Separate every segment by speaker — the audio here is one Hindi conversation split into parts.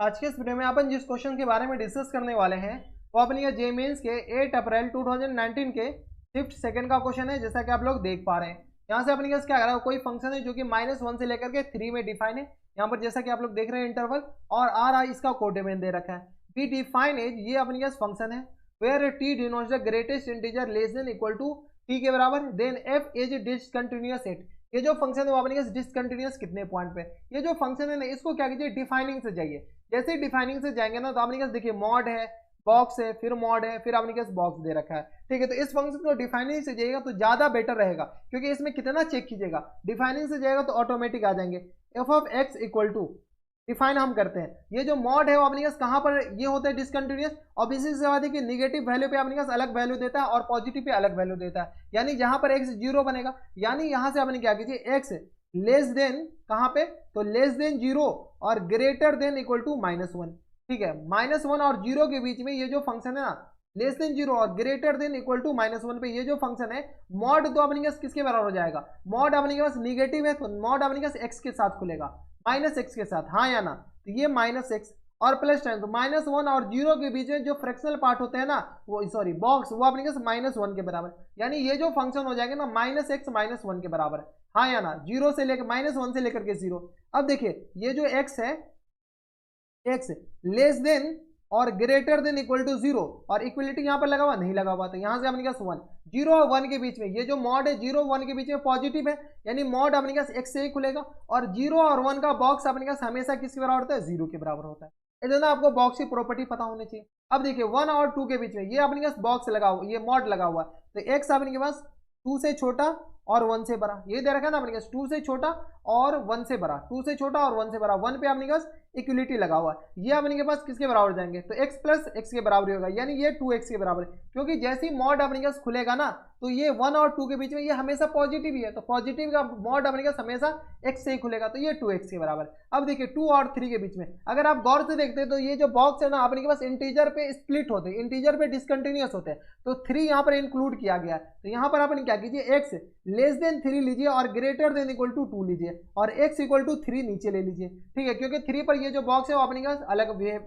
Speaker 1: आज के इस वीडियो में अपन जिस क्वेश्चन के बारे में डिस्कस करने वाले हैं वो अपनी जे मेंस के 8 अप्रैल 2019 के शिफ्ट सेकंड का क्वेश्चन है, जैसा कि आप लोग देख पा रहे हैं। यहाँ से अपने क्या कर रहा है, कोई फंक्शन है जो कि -1 से लेकर के 3 में डिफाइन है। यहाँ पर जैसा कि आप लोग देख रहे हैं इंटरवल और आर इसका कोडोमेन दे रखा है। बी डिफाइन एज ये अपने फंक्शन है where T denotes the greatest integer less than equal to T के बराबर, then F is discontinuous set. ये जो फंक्शन है वो अपने डिसकंटिन्यूअस कितने पॉइंट पे, ये जो फंक्शन है ना इसको क्या कीजिए डिफाइनिंग से जाइए। जैसे डिफाइनिंग से जाएंगे ना तो आपने देखिए मॉड है, बॉक्स है, फिर मॉड है, फिर आपने बॉक्स दे रखा है। ठीक है, तो इस फंक्शन को डिफाइनिंग से जाइएगा तो ज्यादा बेटर रहेगा, क्योंकि इसमें कितना चेक कीजिएगा। डिफाइनिंग से जाएगा तो ऑटोमेटिक आ जाएंगे। F of X equal to define हम करते हैं, ये जो मॉड है वो अपने पास कहां पर ये होता है डिसकंटिन्यूअस, और इसी से बात है कि निगेटिव वैल्यू पे अपने पास अलग वैल्यू देता है और पॉजिटिव पे अलग वैल्यू देता है। यानी जहां पर एक्स 0 बनेगा, यानी यहां से आपने क्या कीजिए एक्स लेस देन कहां पे, तो लेस देन 0 और ग्रेटर देन इक्वल टू -1। ठीक है, -1 और 0 के बीच में ये जो फंक्शन है ना, लेस देन 0 और ग्रेटर देन इक्वल टू -1 पे ये जो फंक्शन है मॉड तो अपने पास किसके बराबर हो जाएगा, मॉड अपने पास निगेटिव है तो मॉड अपने पास एक्स के साथ खुलेगा, -x के साथ, हाँ या ना। तो ये -x और प्लस टाइम, तो -1 और 0 के बीच में जो फ्रैक्शनल पार्ट होते हैं ना वो सॉरी बॉक्स, वो अपने पास -1 के बराबर, यानी ये जो फंक्शन हो जाएगा ना -x -1 के बराबर है, हाँ या ना। 0 से लेकर -1 से लेकर के 0। अब देखिए ये जो x है, x लेस देन और ग्रेटर देन इक्वल टू 0 और इक्वलिटी यहाँ पर लगा हुआ नहीं लगा हुआ, तो यहाँ से अपने पास 1, 0 और 1 के बीच में ये जो मॉड है 0 1 के बीच में पॉजिटिव है, यानी मॉड अपने पास x से ही खुलेगा, और 0 और 1 का बॉक्स अपने पास हमेशा किसके बराबर होता है, 0 के बराबर होता है। इधर ना आपको बॉक्स की प्रॉपर्टी पता होनी चाहिए। अब देखिए 1 और 2 के बीच में ये अपने पास बॉक्स लगा हुआ, ये मॉड लगा हुआ है, तो x अपने पास 2 से छोटा और 1 से बड़ा, ये दे रखा है ना अपने पास 2 से छोटा और 1 से बड़ा, 2 से छोटा और 1 से बड़ा, 1 पे अपने पास इक्वलिटी लगा हुआ है। ये अपने के पास किसके बराबर जाएंगे, तो x प्लस x के बराबर होगा, यानी ये 2x के बराबर है, क्योंकि जैसे ही मॉड अपने पास खुलेगा ना तो ये 1 और 2 के बीच में ये हमेशा पॉजिटिव ही है, तो पॉजिटिव का मॉड अपने पास हमेशा x से ही खुलेगा, तो ये 2x के बराबर। अब देखिए 2 और 3 के बीच में अगर आप गौर से देखते हैं तो ये जो बॉक्स है ना अपने के पास इंटीजर पे स्प्लिट होते हैं, इंटीजर पे डिसकंटिन्यूअस होते हैं, तो 3 यहाँ पर इंक्लूड किया गया है। तो यहाँ पर आपने क्या कीजिए x लेस देन 3 लीजिए और ग्रेटर देन इक्वल टू 2 लीजिए, और x इक्वल टू 3 नीचे ले लीजिए। ठीक है, क्योंकि 3 पर ये जो बॉक्स है वो अपने पास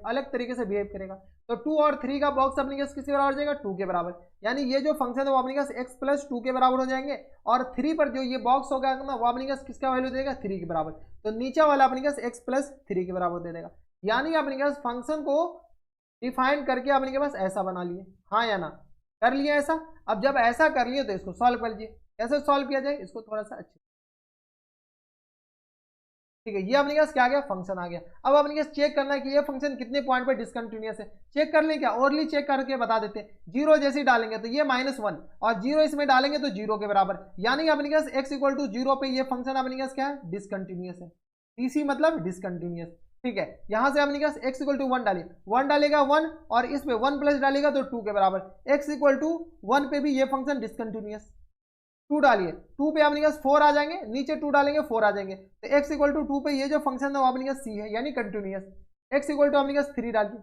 Speaker 1: अलग तरीके से बिहेव करेगा, तो 2 और 3 का बॉक्स अपने पास किसके बराबर हो जाएगा, 2 के बराबर, यानी ये जो फंक्शन है वो अपने पास x प्लस 2 के बराबर हो जाएंगे, और 3 पर जो ये बॉक्स होगा ना वो अपने पास किसका वैल्यू देगा, 3 के बराबर, तो नीचे वाला अपने पास x प्लस 3 के बराबर दे देगा। यानी अपने पास फंक्शन को डिफाइन करके अपने के पास ऐसा बना लिए, हाँ या ना, कर लिया ऐसा। अब जब ऐसा कर लिए तो इसको सॉल्व कर लीजिए, कैसे सॉल्व किया जाए इसको थोड़ा सा अच्छे। ठीक है, ये अपने पास क्या आ गया, फंक्शन आ गया। अब अपने पास चेक करना है कि ये फंक्शन कितने पॉइंट पर डिसकंटिन्यूअस है। चेक कर लें क्या, ओरली चेक करके बता देते हैं। 0 जैसे ही डालेंगे तो ये -1 और 0 इसमें डालेंगे तो 0 के बराबर, यानी अपने पास x इक्वल टू 0 पे ये फंक्शन अपने पास क्या है, डिसकंटिन्यूअस है। डीसी मतलब डिसकंटिन्यूअस। ठीक है, यहां से अपने पास x इक्वल टू 1 डालिए, 1 डालेगा 1 और इस पे 1 प्लस डालेगा तो 2 के बराबर, x इक्वल टू 1 पे भी ये फंक्शन डिसकंटिन्यूअस। 2 डालिए, 2 पे अपने पास 4 आ जाएंगे, नीचे 2 डालेंगे 4 आ जाएंगे, तो x इक्वल टू 2 पे ये जो फंक्शन है वो अपने पास c है, यानी कंटिन्यूअस। x इक्वल टू अपने पास 3 डालिए,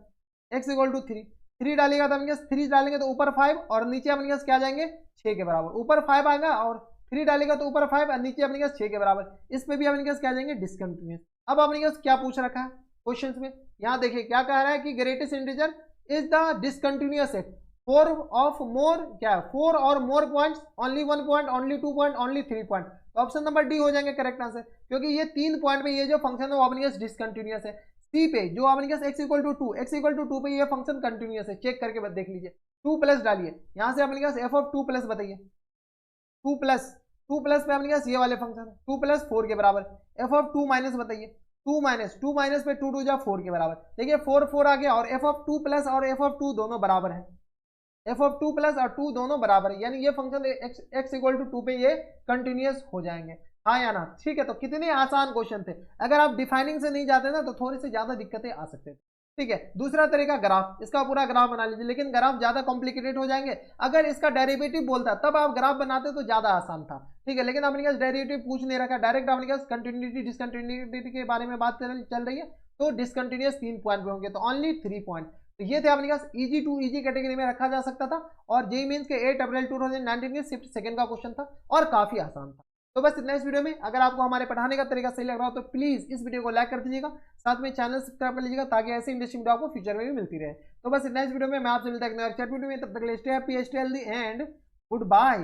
Speaker 1: x इक्वल टू 3 डालिएगा तो अपने पास 3 डालेंगे तो ऊपर 5 और नीचे अपने पास क्या जाएंगे 6 के बराबर, ऊपर 5 आएगा और 3 डालेगा तो ऊपर 5 और नीचे अपने पास 6 के बराबर, इस पे भी अपने पास क्या जाएंगे डिसकंटिन्यूअस। अब अपने पास क्या पूछ रखा है क्वेश्चन में, यहाँ देखिए क्या कह रहा है कि greatest integer is the discontinuous set 4 of more, क्या है 4 और more points, only 1 point, only 2 point, only 3 point, तो ऑप्शन नंबर डी हो जाएंगे करेक्ट आंसर, क्योंकि ये 3 पॉइंट पे ये जो फंक्शन है वो अपने पास डिसकंटिन्यूअस है। सी पे जो अपने पास x equal to 2, x equal to 2 पे ये फंक्शन कंटिन्यूअस है, चेक करके देख लीजिए। 2 प्लस डालिए, यहाँ से अपने पास f ऑफ 2 प्लस बताइए, 2 प्लस पे अपने पास ये वाले फंक्शन 2 प्लस 4 के बराबर, f ऑफ 2 माइनस बताइए, 2 माइनस पे 2 जा 4 के बराबर, देखिए 4 आ गया, और f ऑफ 2 प्लस और f ऑफ 2 दोनों बराबर है, f ऑफ 2 प्लस और 2 दोनों बराबर है, यानी ये फंक्शन x इक्वल टू 2 पे ये कंटिन्यूअस हो जाएंगे, हाँ या ना। ठीक है, तो कितने आसान क्वेश्चन थे, अगर आप डिफाइनिंग से नहीं जाते ना तो थोड़ी सी ज्यादा दिक्कतें आ सकते थे। ठीक है, दूसरा तरीका ग्राफ, इसका पूरा ग्राफ बना लीजिए, लेकिन ग्राफ ज्यादा कॉम्प्लिकेटेड हो जाएंगे, अगर इसका डेरिवेटिव बोलता तब आप ग्राफ बनाते तो ज्यादा आसान था। ठीक है, लेकिन अपने पास डेरिवेटिव पूछ नहीं रखा, डायरेक्ट अपने पास कंटिन्यूटी डिसकंटिन्यूटी के बारे में बात चल रही है, तो डिसकंटिन्यूअस 3 पॉइंट पे होंगे, तो ओनली 3 पॉइंट, तो ये थे अपने पास इजी टू इजी कैटेगरी में रखा जा सकता था, और जेईई मेंस के 8 अप्रैल 2019 के शिफ्ट सेकंड का क्वेश्चन था और काफी आसान था। तो तो बस इतना इस वीडियो में। अगर आपको हमारे पढ़ाने का तरीका सही लग रहा हो तो प्लीज़ इस वीडियो को लाइक कर दीजिएगा, साथ में चैनल सब्सक्राइब कर लीजिएगा ताकि ऐसी इंटरेस्टिंग वीडियो आपको फ्यूचर में भी मिलती रहे। तो बस इतना इस वीडियो में, मैं आपसे मिलता है एक नए वीडियो में, तब तक के लिए stay happy, stay healthy and good bye.